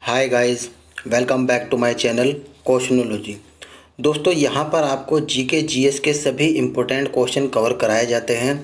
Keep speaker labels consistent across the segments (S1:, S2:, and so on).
S1: Hi guys, welcome back to my channel Questionology. दोस्तों यहाँ पर आपको जीके जीएस के सभी इम्पोर्टेंट क्वेश्चन कवर कराए जाते हैं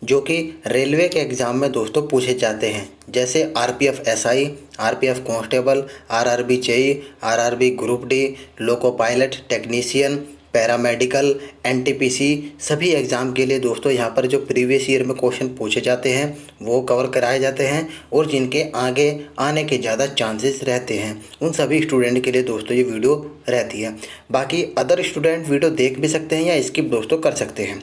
S1: जो कि रेलवे के एग्ज़ाम में दोस्तों पूछे जाते हैं। जैसे RPF SI, RPF constable, RRB JE, RRB group D, loco pilot technician, paramedical, NTPC सभी एग्ज़ाम के लिए दोस्तों यहाँ पर जो प्रीवियस ईयर में क्वेश्चन पूछे जाते हैं वो कवर कराए जाते हैं और जिनके आगे आने के ज़्यादा चांसेस रहते हैं उन सभी स्टूडेंट के लिए दोस्तों ये वीडियो रहती है। बाकी अदर स्टूडेंट वीडियो देख भी सकते हैं या स्किप दोस्तों कर सकते हैं।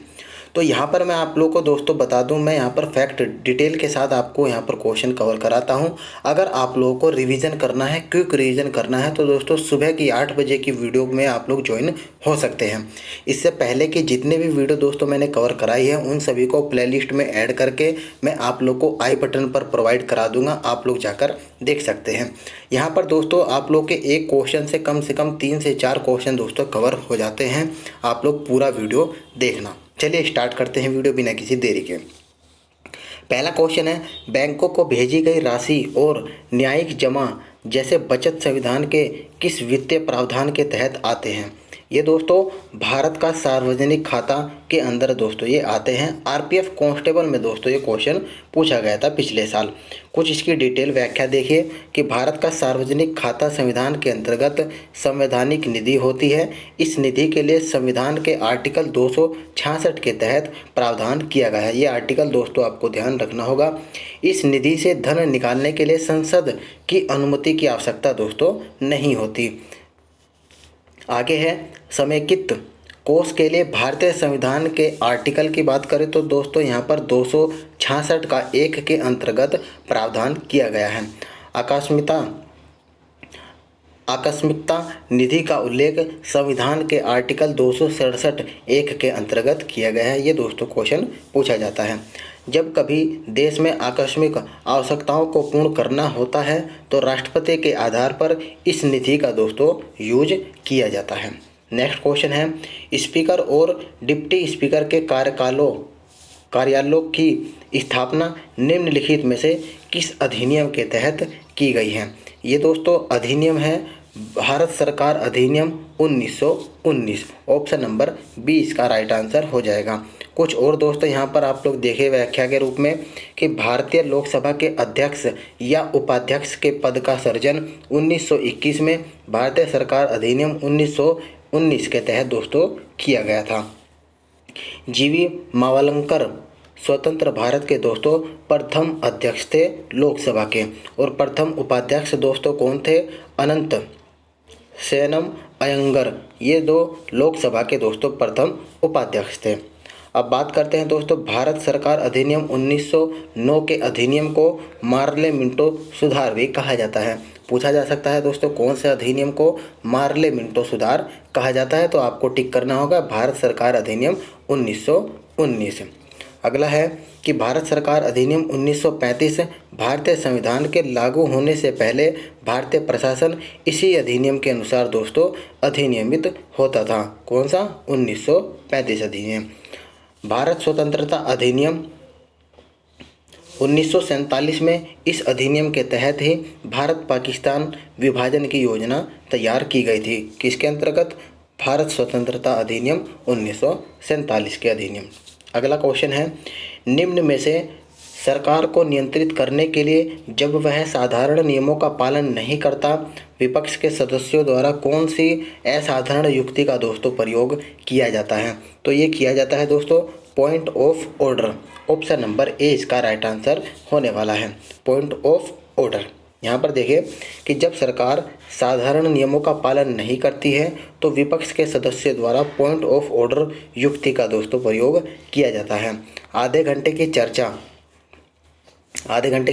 S1: तो यहाँ पर मैं आप लोगों को दोस्तों बता दूं, मैं यहाँ पर फैक्ट डिटेल के साथ आपको यहाँ पर क्वेश्चन कवर कराता हूँ। अगर आप लोगों को रिवीजन करना है, क्विक रिवीजन करना है, तो दोस्तों सुबह की 8 बजे की वीडियो में आप लोग ज्वाइन हो सकते हैं। इससे पहले के जितने भी वीडियो दोस्तों मैंने कवर कराई है उन सभी को प्लेलिस्ट में ऐड करके मैं आप लोग को आई बटन पर प्रोवाइड करा दूंगा, आप लोग जाकर देख सकते हैं। यहाँ पर दोस्तों आप लोग के एक क्वेश्चन से कम 3 से 4 क्वेश्चन दोस्तों कवर हो जाते हैं। आप लोग पूरा वीडियो देखना। चलिए स्टार्ट करते हैं वीडियो बिना किसी देरी के। पहला क्वेश्चन है, बैंकों को भेजी गई राशि और न्यायिक जमा जैसे बचत संविधान के किस वित्तीय प्रावधान के तहत आते हैं? ये दोस्तों भारत का सार्वजनिक खाता के अंदर दोस्तों ये आते हैं। आरपीएफ कांस्टेबल में दोस्तों ये क्वेश्चन पूछा गया था पिछले साल। कुछ इसकी डिटेल व्याख्या देखिए कि भारत का सार्वजनिक खाता संविधान के अंतर्गत संवैधानिक निधि होती है। इस निधि के लिए संविधान के आर्टिकल 266 के तहत प्रावधान किया गया है। ये आर्टिकल दोस्तों आपको ध्यान रखना होगा। इस निधि से धन निकालने के लिए संसद की अनुमति की आवश्यकता दोस्तों नहीं होती। आगे है, समेकित कोष के लिए भारतीय संविधान के आर्टिकल की बात करें तो दोस्तों यहाँ पर 266 का 1 के अंतर्गत प्रावधान किया गया है। आकस्मिकता निधि का उल्लेख संविधान के आर्टिकल 267 1 के अंतर्गत किया गया है। ये दोस्तों क्वेश्चन पूछा जाता है। जब कभी देश में आकस्मिक आवश्यकताओं को पूर्ण करना होता है तो राष्ट्रपति के आधार पर इस निधि का दोस्तों यूज किया जाता है। नेक्स्ट क्वेश्चन है, स्पीकर और डिप्टी स्पीकर के कार्यालयों की स्थापना निम्नलिखित में से किस अधिनियम के तहत की गई है? ये दोस्तों अधिनियम है भारत सरकार अधिनियम 1919। ऑप्शन नंबर बी इसका राइट आंसर हो जाएगा। कुछ और दोस्तों यहाँ पर आप लोग देखें व्याख्या के रूप में कि भारतीय लोकसभा के अध्यक्ष या उपाध्यक्ष के पद का सृजन 1921 में भारतीय सरकार अधिनियम 1919 के तहत दोस्तों किया गया था। जीवी मावलंकर स्वतंत्र भारत के दोस्तों प्रथम अध्यक्ष थे लोकसभा के, और प्रथम उपाध्यक्ष दोस्तों कौन थे? अनंत सेनम अयंगर। ये 2 लोकसभा के दोस्तों प्रथम उपाध्यक्ष थे। अब बात करते हैं दोस्तों भारत सरकार अधिनियम 1909 के अधिनियम को मार्ले मिंटो सुधार भी कहा जाता है। पूछा जा सकता है दोस्तों कौन से अधिनियम को मार्ले मिंटो सुधार कहा जाता है, तो आपको टिक करना होगा भारत सरकार अधिनियम 1919। अगला है कि भारत सरकार अधिनियम 1935 भारतीय संविधान के लागू होने से पहले भारतीय प्रशासन इसी अधिनियम के अनुसार दोस्तों अधिनियमित होता था। कौन सा? 1935 अधिनियम। भारत स्वतंत्रता अधिनियम 1947 में इस अधिनियम के तहत ही भारत पाकिस्तान विभाजन की योजना तैयार की गई थी। किसके अंतर्गत? भारत स्वतंत्रता अधिनियम 1947 के अधिनियम। अगला क्वेश्चन है, निम्न में से सरकार को नियंत्रित करने के लिए जब वह साधारण नियमों का पालन नहीं करता, विपक्ष के सदस्यों द्वारा कौन सी असाधारण युक्ति का दोस्तों प्रयोग किया जाता है? तो ये किया जाता है दोस्तों point of order. Option number A इसका राइट आंसर होने वाला है, पॉइंट ऑफ ऑर्डर। यहाँ पर देखिए कि जब सरकार साधारण नियमों का पालन नहीं करती है तो विपक्ष के सदस्यों द्वारा पॉइंट ऑफ ऑर्डर युक्ति का दोस्तों प्रयोग किया जाता है। आधे घंटे की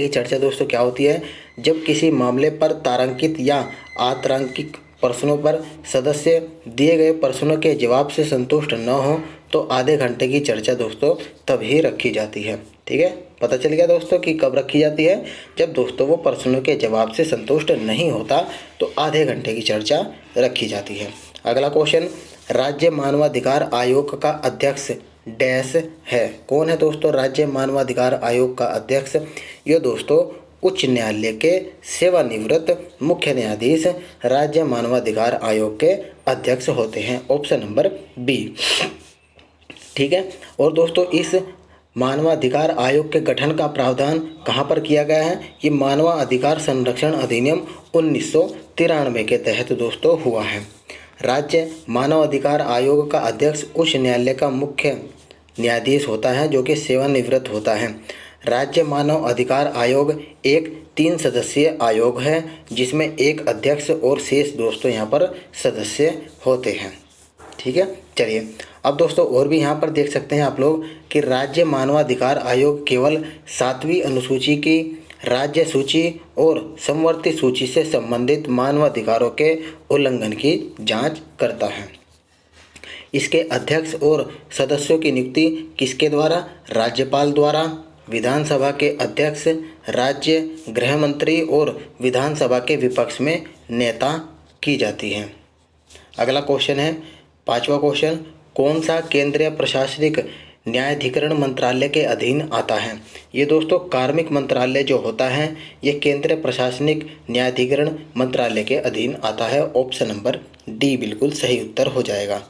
S1: चर्चा दोस्तों क्या होती है? जब किसी मामले पर तारांकित या अतारांकित प्रश्नों पर सदस्य दिए गए प्रश्नों के जवाब से संतुष्ट न हो तो आधे घंटे की चर्चा दोस्तों तभी रखी जाती है। ठीक है, पता चल गया दोस्तों कि कब रखी जाती है? जब दोस्तों वो प्रश्नों के जवाब से संतुष्ट नहीं होता तो आधे घंटे की चर्चा रखी जाती है। अगला क्वेश्चन, राज्य मानवाधिकार आयोग का अध्यक्ष डैश है। कौन है दोस्तों राज्य मानवाधिकार आयोग का अध्यक्ष? ये दोस्तों उच्च न्यायालय के सेवानिवृत्त मुख्य न्यायाधीश राज्य मानवाधिकार आयोग के अध्यक्ष होते हैं। Option number B. ठीक है। और दोस्तों इस मानवाधिकार आयोग के गठन का प्रावधान कहाँ पर किया गया है? ये मानवाधिकार संरक्षण अधिनियम 1993 के तहत दोस्तों हुआ है। राज्य मानवाधिकार आयोग का अध्यक्ष उच्च न्यायालय का मुख्य न्यायाधीश होता है जो कि सेवानिवृत्त होता है। राज्य मानव अधिकार आयोग एक 3 सदस्यीय आयोग है जिसमें एक अध्यक्ष और शेष दोस्तों यहाँ पर सदस्य होते हैं। ठीक है। चलिए अब दोस्तों और भी यहाँ पर देख सकते हैं आप लोग कि राज्य मानवाधिकार आयोग केवल 7वीं अनुसूची की राज्य सूची और समवर्ती सूची से संबंधित मानवाधिकारों के उल्लंघन की जांच करता है। इसके अध्यक्ष और सदस्यों की नियुक्ति किसके द्वारा? राज्यपाल द्वारा, विधानसभा के अध्यक्ष, राज्य गृह मंत्री और विधानसभा के विपक्ष में नेता की जाती है। अगला क्वेश्चन है 5वां क्वेश्चन, कौन सा केंद्रीय प्रशासनिक न्यायाधिकरण मंत्रालय के अधीन आता है? ये दोस्तों कार्मिक मंत्रालय जो होता है ये केंद्रीय प्रशासनिक न्यायाधिकरण मंत्रालय के अधीन आता है। ऑप्शन नंबर डी बिल्कुल सही उत्तर हो जाएगा।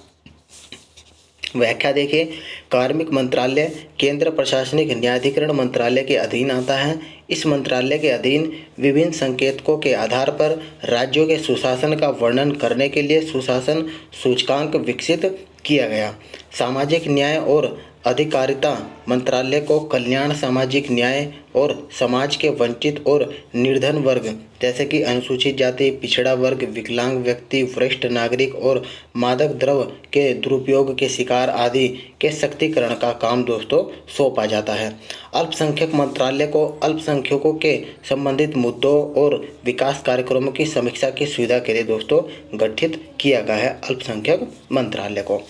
S1: व्याख्या देखिए, कार्मिक मंत्रालय केंद्र प्रशासनिक न्यायाधिकरण मंत्रालय के अधीन आता है। इस मंत्रालय के अधीन विभिन्न संकेतकों के आधार पर राज्यों के सुशासन का वर्णन करने के लिए सुशासन सूचकांक विकसित किया गया। सामाजिक न्याय और अधिकारिता मंत्रालय को कल्याण, सामाजिक न्याय और समाज के वंचित और निर्धन वर्ग जैसे कि अनुसूचित जाति, पिछड़ा वर्ग, विकलांग व्यक्ति, वरिष्ठ नागरिक और मादक द्रव्य के दुरुपयोग के शिकार आदि के सशक्तिकरण का काम दोस्तों सौंपा जाता है। अल्पसंख्यक मंत्रालय को अल्पसंख्यकों के संबंधित मुद्दों और विकास कार्यक्रमों की समीक्षा की सुविधा के लिए दोस्तों गठित किया गया है अल्पसंख्यक मंत्रालय को।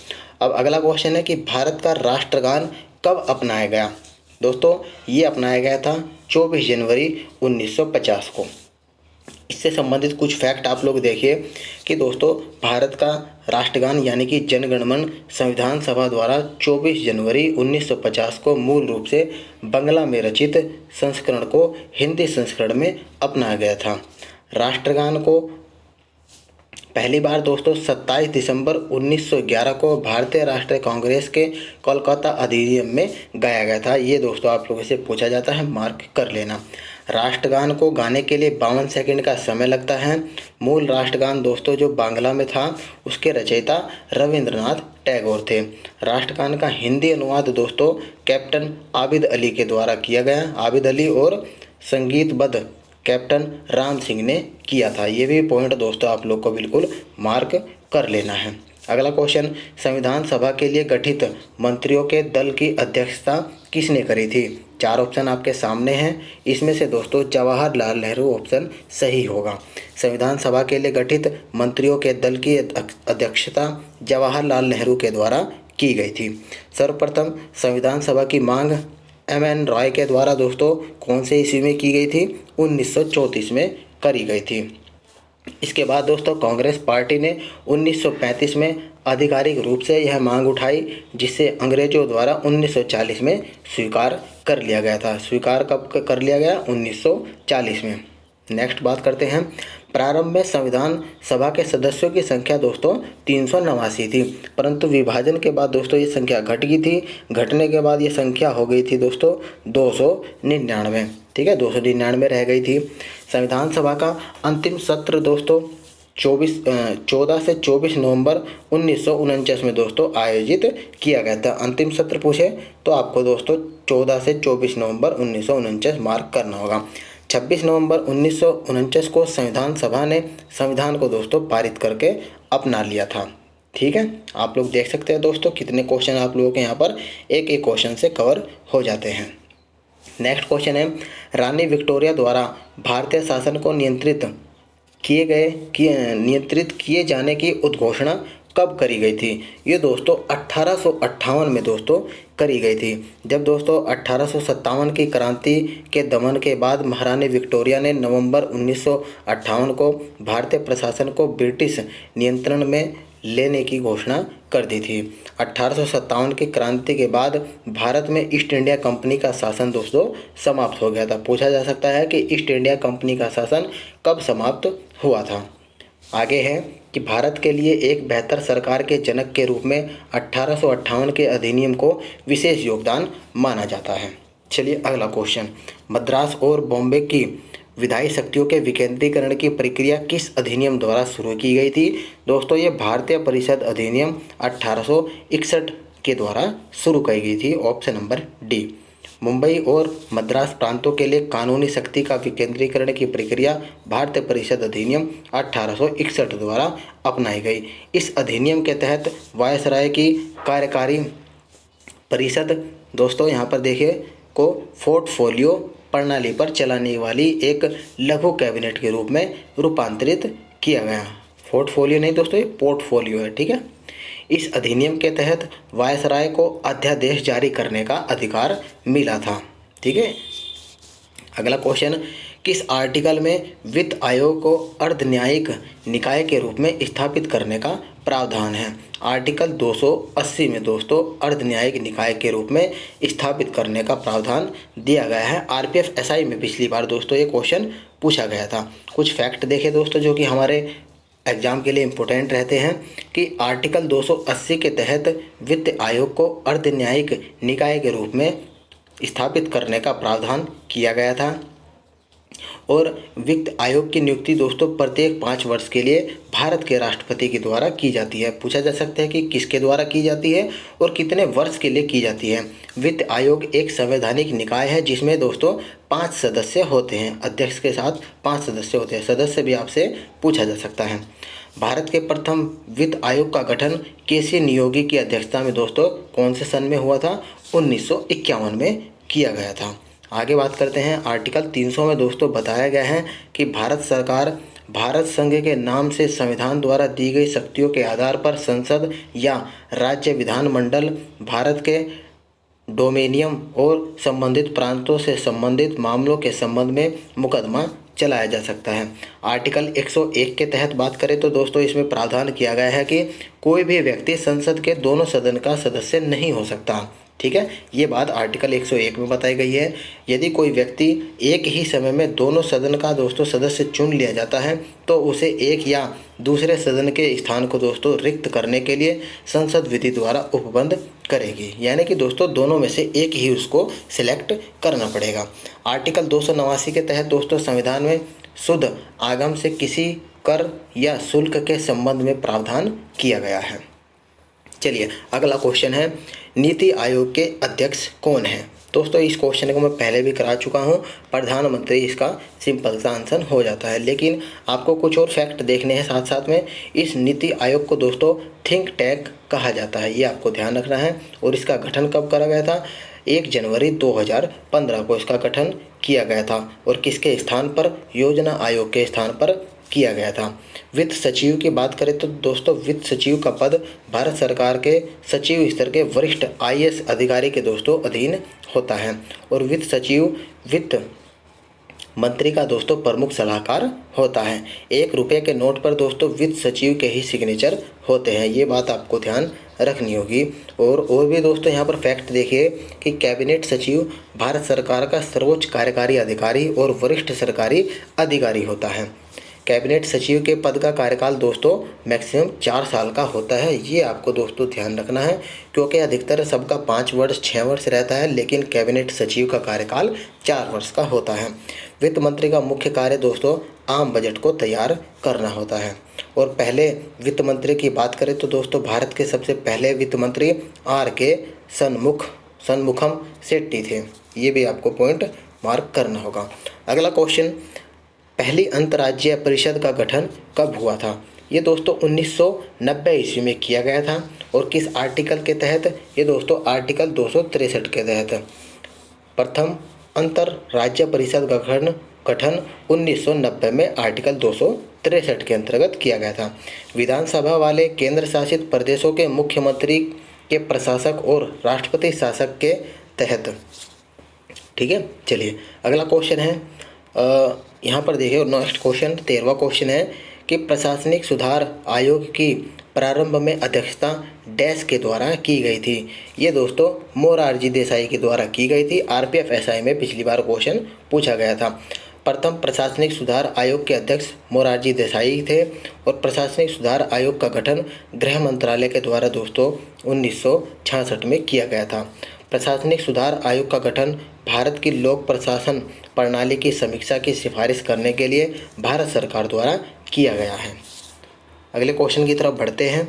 S1: अब अगला क्वेश्चन है कि भारत का राष्ट्रगान कब अपनाया गया? दोस्तों ये अपनाया गया था 24 जनवरी 1950 को। इससे संबंधित कुछ फैक्ट आप लोग देखिए कि दोस्तों भारत का राष्ट्रगान यानी कि जन गण मन संविधान सभा द्वारा 24 जनवरी 1950 को मूल रूप से बंगला में रचित संस्करण को हिंदी संस्करण में अपनाया गया था। राष्ट्रगान को पहली बार दोस्तों 27 दिसंबर 1911 को भारतीय राष्ट्रीय कांग्रेस के कोलकाता अधिनियम में गाया गया था। ये दोस्तों आप लोगों से पूछा जाता है, मार्क कर लेना। राष्ट्रगान को गाने के लिए 52 सेकंड का समय लगता है। मूल राष्ट्रगान दोस्तों जो बांग्ला में था उसके रचयिता रविंद्रनाथ टैगोर थे। राष्ट्रगान का हिंदी अनुवाद दोस्तों कैप्टन आबिद अली के द्वारा किया गया। आबिद अली और संगीतबद्ध कैप्टन राम सिंह ने किया था। ये भी पॉइंट दोस्तों आप लोग को बिल्कुल मार्क कर लेना है। अगला क्वेश्चन, संविधान सभा के लिए गठित मंत्रियों के दल की अध्यक्षता किसने करी थी? 4 ऑप्शन आपके सामने हैं। इसमें से दोस्तों जवाहरलाल नेहरू ऑप्शन सही होगा। संविधान सभा के लिए गठित मंत्रियों के दल की अध्यक्षता जवाहरलाल नेहरू के द्वारा की गई थी। सर्वप्रथम संविधान सभा की मांग M.N. रॉय के द्वारा दोस्तों कौन से ईस्वी में की गई थी? 1934 में करी गई थी। इसके बाद दोस्तों कांग्रेस पार्टी ने 1935 में आधिकारिक रूप से यह मांग उठाई जिसे अंग्रेजों द्वारा 1940 में स्वीकार कर लिया गया था। स्वीकार कब कर लिया गया? 1940 में। नेक्स्ट बात करते हैं, प्रारंभ में संविधान सभा के सदस्यों की संख्या दोस्तों 389 थी, परंतु विभाजन के बाद दोस्तों ये संख्या घट गई थी। घटने के बाद ये संख्या हो गई थी दोस्तों 299। ठीक है, 299 रह गई थी। संविधान सभा का अंतिम सत्र दोस्तों 14 से 24 नवंबर 1949 में दोस्तों आयोजित किया गया था। अंतिम सत्र पूछे तो आपको दोस्तों 14 से 24 नवंबर 1949 मार्क करना होगा। 26 नवंबर 1949 को संविधान सभा ने संविधान को दोस्तों पारित करके अपना लिया था। ठीक है, आप लोग देख सकते हैं दोस्तों कितने क्वेश्चन आप लोगों के यहाँ पर एक एक क्वेश्चन से कवर हो जाते हैं। नेक्स्ट क्वेश्चन है, रानी विक्टोरिया द्वारा भारतीय शासन को नियंत्रित किए जाने की उद्घोषणा कब करी गई थी? ये दोस्तों 1858 में दोस्तों करी गई थी। जब दोस्तों 1857 की क्रांति के दमन के बाद महारानी विक्टोरिया ने नवंबर 1958 को भारतीय प्रशासन को ब्रिटिश नियंत्रण में लेने की घोषणा कर दी थी। 1857 की क्रांति के बाद भारत में ईस्ट इंडिया कंपनी का शासन दोस्तों समाप्त हो गया था। पूछा जा सकता है कि ईस्ट इंडिया कंपनी का शासन कब समाप्त हुआ था। आगे है कि भारत के लिए एक बेहतर सरकार के जनक के रूप में 1858 के अधिनियम को विशेष योगदान माना जाता है। चलिए अगला क्वेश्चन, मद्रास और बॉम्बे की विधायी शक्तियों के विकेंद्रीकरण की प्रक्रिया किस अधिनियम द्वारा शुरू की गई थी? दोस्तों ये भारतीय परिषद अधिनियम 1861 के द्वारा शुरू की गई थी। Option number D. मुंबई और मद्रास प्रांतों के लिए कानूनी शक्ति का विकेंद्रीकरण की प्रक्रिया भारतीय परिषद अधिनियम 1861 द्वारा अपनाई गई। इस अधिनियम के तहत वायसराय की कार्यकारी परिषद दोस्तों यहाँ पर देखिए को पोर्टफोलियो प्रणाली पर चलाने वाली एक लघु कैबिनेट के रूप में रूपांतरित किया गया। पोर्टफोलियो नहीं दोस्तों, ये पोर्टफोलियो है, ठीक है। इस अधिनियम के तहत वायसराय को अध्यादेश जारी करने का अधिकार मिला था, ठीक है। अगला क्वेश्चन, किस आर्टिकल में वित्त आयोग को अर्ध न्यायिक निकाय के रूप में स्थापित करने का प्रावधान है? आर्टिकल 280 में दोस्तों अर्ध न्यायिक निकाय के रूप में स्थापित करने का प्रावधान दिया गया है। आरपीएफ एसआई में पिछली बार दोस्तों ये क्वेश्चन पूछा गया था। कुछ फैक्ट देखें दोस्तों जो कि हमारे एग्जाम के लिए इम्पोर्टेंट रहते हैं कि आर्टिकल 280 के तहत वित्त आयोग को अर्ध न्यायिक निकाय के रूप में स्थापित करने का प्रावधान किया गया था और वित्त आयोग की नियुक्ति दोस्तों प्रत्येक 5 वर्ष के लिए भारत के राष्ट्रपति के द्वारा की जाती है। पूछा जा सकता है कि किसके द्वारा की जाती है और कितने वर्ष के लिए की जाती है। वित्त आयोग एक संवैधानिक निकाय है जिसमें दोस्तों 5 सदस्य होते हैं। अध्यक्ष के साथ 5 सदस्य होते हैं। सदस्य भी आपसे पूछा जा सकता है। भारत के प्रथम वित्त आयोग का गठन केसी नियोगी की अध्यक्षता में दोस्तों कौन से सन में हुआ था? 1951 में किया गया था। आगे बात करते हैं। आर्टिकल 300 में दोस्तों बताया गया है कि भारत सरकार भारत संघ के नाम से संविधान द्वारा दी गई शक्तियों के आधार पर संसद या राज्य विधानमंडल भारत के डोमेनियम और संबंधित प्रांतों से संबंधित मामलों के संबंध में मुकदमा चलाया जा सकता है। आर्टिकल 101 के तहत बात करें तो दोस्तों इसमें प्रावधान किया गया है कि कोई भी व्यक्ति संसद के दोनों सदन का सदस्य नहीं हो सकता, ठीक है। ये बात आर्टिकल 101 में बताई गई है। यदि कोई व्यक्ति एक ही समय में दोनों सदन का दोस्तों सदस्य चुन लिया जाता है तो उसे एक या दूसरे सदन के स्थान को दोस्तों रिक्त करने के लिए संसद विधि द्वारा उपबंध करेगी, यानी कि दोस्तों दोनों में से एक ही उसको सिलेक्ट करना पड़ेगा। आर्टिकल 289 के तहत दोस्तों संविधान में शुद्ध आगम से किसी कर या शुल्क के संबंध में प्रावधान किया गया है। चलिए अगला क्वेश्चन है, नीति आयोग के अध्यक्ष कौन है? दोस्तों इस क्वेश्चन को मैं पहले भी करा चुका हूं। प्रधानमंत्री इसका सिंपल सा आंसर हो जाता है, लेकिन आपको कुछ और फैक्ट देखने हैं साथ साथ में। इस नीति आयोग को दोस्तों थिंक टैंक कहा जाता है, ये आपको ध्यान रखना है। और इसका गठन कब करा गया था? 1 जनवरी 2015 को इसका गठन किया गया था। और किसके स्थान पर? योजना आयोग के स्थान पर किया गया था। वित्त सचिव की बात करें तो दोस्तों वित्त सचिव का पद भारत सरकार के सचिव स्तर के वरिष्ठ आईएएस अधिकारी के दोस्तों अधीन होता है। और वित्त सचिव वित्त मंत्री का दोस्तों प्रमुख सलाहकार होता है। 1 रुपये के नोट पर दोस्तों वित्त सचिव के ही सिग्नेचर होते हैं, ये बात आपको ध्यान रखनी होगी। और भी दोस्तों यहाँ पर फैक्ट देखिए कि कैबिनेट सचिव भारत सरकार का सर्वोच्च कार्यकारी अधिकारी और वरिष्ठ सरकारी अधिकारी होता है। कैबिनेट सचिव के पद का कार्यकाल दोस्तों मैक्सिमम 4 साल का होता है, ये आपको दोस्तों ध्यान रखना है, क्योंकि अधिकतर सबका 5 वर्ष 6 वर्ष रहता है, लेकिन कैबिनेट सचिव का कार्यकाल 4 वर्ष का होता है। वित्त मंत्री का मुख्य कार्य दोस्तों आम बजट को तैयार करना होता है। और पहले वित्त मंत्री की बात करें तो दोस्तों भारत के सबसे पहले वित्त मंत्री R.K. शनमुखम शेट्टी थे, ये भी आपको पॉइंट मार्क करना होगा। अगला क्वेश्चन, पहली अंतर्राज्यीय परिषद का गठन कब हुआ था? ये दोस्तों 1990 ईस्वी में किया गया था। और किस आर्टिकल के तहत? ये दोस्तों आर्टिकल 263 के तहत प्रथम अंतर्राज्यीय परिषद का गठन 1990 में आर्टिकल 263 के अंतर्गत किया गया था। विधानसभा वाले केंद्र शासित प्रदेशों के मुख्यमंत्री के प्रशासक और राष्ट्रपति शासक के तहत, ठीक है। चलिए अगला क्वेश्चन है, यहाँ पर देखिए नेक्स्ट क्वेश्चन 13वां क्वेश्चन है कि प्रशासनिक सुधार आयोग की प्रारंभ में अध्यक्षता डैश के द्वारा की गई थी। ये दोस्तों मोरारजी देसाई के द्वारा की गई थी। आरपीएफ एसआई में पिछली बार क्वेश्चन पूछा गया था। प्रथम प्रशासनिक सुधार आयोग के अध्यक्ष मोरारजी देसाई थे और प्रशासनिक सुधार आयोग का गठन गृह मंत्रालय के द्वारा दोस्तों 1966 में किया गया था। प्रशासनिक सुधार आयोग का गठन भारत की लोक प्रशासन प्रणाली की समीक्षा की सिफारिश करने के लिए भारत सरकार द्वारा किया गया है। अगले क्वेश्चन की तरफ बढ़ते हैं।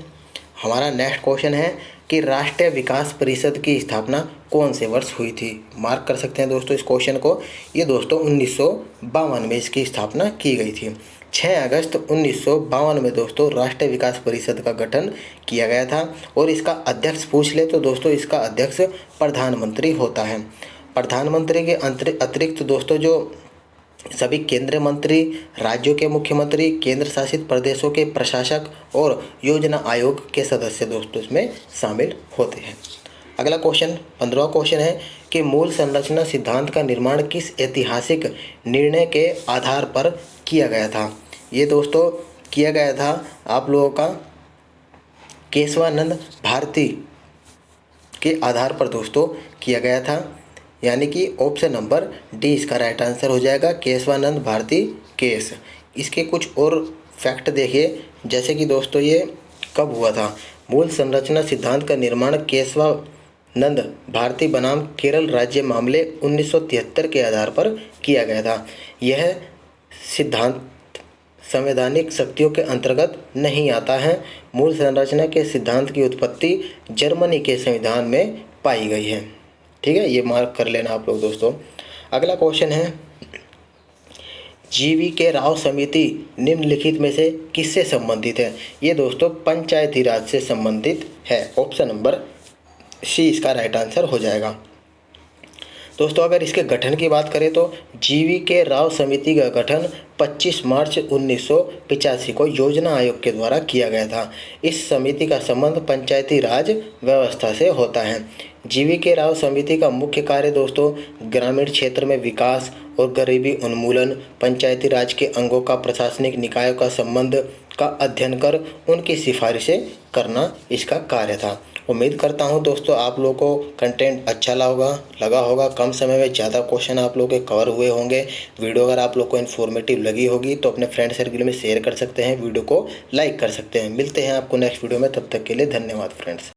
S1: हमारा नेक्स्ट क्वेश्चन है कि राष्ट्रीय विकास परिषद की स्थापना कौन से वर्ष हुई थी। मार्क कर सकते हैं दोस्तों इस क्वेश्चन को। ये दोस्तों 1952 में इसकी स्थापना की गई थी। 6 अगस्त 1952 में दोस्तों राष्ट्रीय विकास परिषद का गठन किया गया था और इसका अध्यक्ष पूछ ले तो दोस्तों इसका अध्यक्ष प्रधानमंत्री होता है। प्रधानमंत्री के अतिरिक्त दोस्तों जो सभी केंद्रीय मंत्री, राज्यों के मुख्यमंत्री, केंद्र शासित प्रदेशों के प्रशासक और योजना आयोग के सदस्य दोस्तों इसमें शामिल होते हैं। अगला क्वेश्चन 15वां क्वेश्चन है कि मूल संरचना सिद्धांत का निर्माण किस ऐतिहासिक निर्णय के आधार पर किया गया था। ये दोस्तों किया गया था आप लोगों का केशवानंद भारती के आधार पर दोस्तों किया गया था, यानी कि ऑप्शन नंबर डी इसका राइट आंसर हो जाएगा, केशवानंद भारती केस। इसके कुछ और फैक्ट देखिए, जैसे कि दोस्तों ये कब हुआ था। मूल संरचना सिद्धांत का निर्माण केशवानंद भारती बनाम केरल राज्य मामले 1973 के आधार पर किया गया था। यह सिद्धांत संवैधानिक शक्तियों के अंतर्गत नहीं आता है। मूल संरचना के सिद्धांत की उत्पत्ति जर्मनी के संविधान में पाई गई है। ठीक है, ये मार्क कर लेना आप लोग दोस्तों। अगला क्वेश्चन है जीवीके राव समिति निम्नलिखित में से किससे संबंधित है। ये दोस्तों पंचायती राज से संबंधित है। ऑप्शन नंबर सी इसका राइट आंसर हो जाएगा। दोस्तों अगर इसके गठन की बात करें तो जीवीके राव समिति का गठन 25 मार्च 1985 को योजना आयोग के द्वारा किया गया था। इस समिति का संबंध पंचायती राज व्यवस्था से होता है। जीवीके राव समिति का मुख्य कार्य दोस्तों ग्रामीण क्षेत्र में विकास और गरीबी उन्मूलन, पंचायती राज के अंगों का प्रशासनिक निकायों का संबंध का अध्ययन कर उनकी सिफारिशें करना इसका कार्य था। उम्मीद करता हूं दोस्तों आप लोगों को कंटेंट अच्छा लगा होगा। कम समय में ज़्यादा क्वेश्चन आप लोगों के कवर हुए होंगे। वीडियो अगर आप लोग को इन्फॉर्मेटिव लगी होगी तो अपने फ्रेंड सर्कल में शेयर कर सकते हैं, वीडियो को लाइक कर सकते हैं। मिलते हैं आपको नेक्स्ट वीडियो में, तब तक के लिए धन्यवाद फ्रेंड्स।